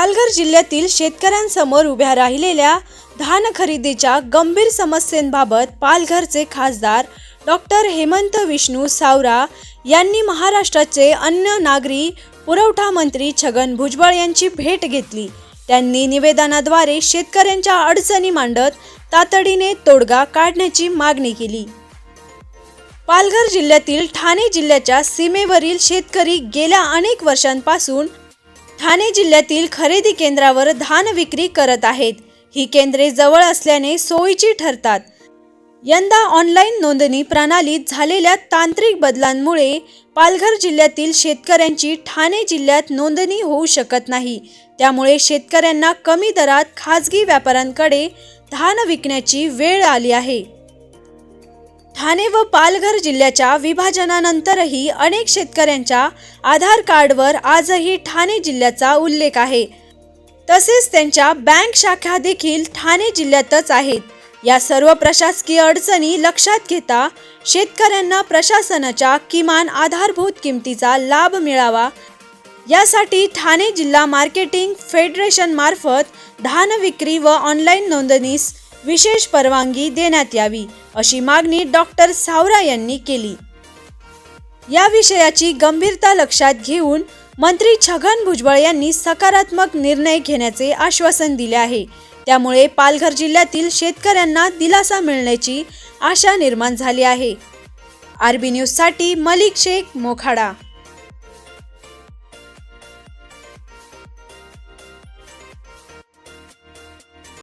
पालघर जिल्ह्यातील शेतकऱ्यांसमोर उभ्या राहिलेल्या धान खरेदीच्या गंभीर समस्येबाबत पालघरचे खासदार डॉक्टर हेमंत विष्णू सावरा यांनी महाराष्ट्राचे अन्न नागरी पुरवठा मंत्री छगन भुजबळ यांची भेट घेतली। त्यांनी निवेदनाद्वारे शेतकऱ्यांच्या अडचणी मांडत तातडीने तोडगा काढण्याची मागणी केली। पालघर जिल्ह्यातील ठाणे जिल्ह्याच्या सीमेवरील शेतकरी गेल्या अनेक वर्षांपासून ठाणे जिल्ह्यातील खरेदी केंद्रावर धान विक्री करत आहेत। ही केंद्रे जवळ असल्याने सोयीची ठरतात। यंदा ऑनलाईन नोंदणी प्रणालीत झालेल्या तांत्रिक बदलांमुळे पालघर जिल्ह्यातील शेतकऱ्यांची ठाणे जिल्ह्यात नोंदणी होऊ शकत नाही। त्यामुळे शेतकऱ्यांना कमी दरात खाजगी व्यापाऱ्यांकडे धान विकण्याची वेळ आली आहे। ठाणे व पालघर जिल्ह्याच्या विभाजनानंतरही अनेक शेतकऱ्यांच्या आधार कार्डवर आजही ठाणे जिल्ह्याचा उल्लेख आहे। तसेच त्यांच्या बँक शाखा देखील ठाणे जिल्ह्यातच आहेत। या सर्व प्रशासकीय अडचणी लक्षात घेता शेतकऱ्यांना प्रशासनाच्या किमान आधारभूत किमतीचा लाभ मिळावा यासाठी ठाणे जिल्हा मार्केटिंग फेडरेशन मार्फत धान विक्री व ऑनलाईन नोंदणीस विशेष परवानगी देण्यात यावी अशी मागणी डॉक्टर सावरा यांनी केली। या विषयाची गंभीरता लक्षात घेऊन मंत्री छगन भुजबळ यांनी सकारात्मक निर्णय घेण्याचे आश्वासन दिले आहे। त्यामुळे पालघर जिल्ह्यातील शेतकऱ्यांना दिलासा मिळण्याची आशा निर्माण झाली आहे। आरबी न्यूज साठी मलिक शेख, मोखाडा।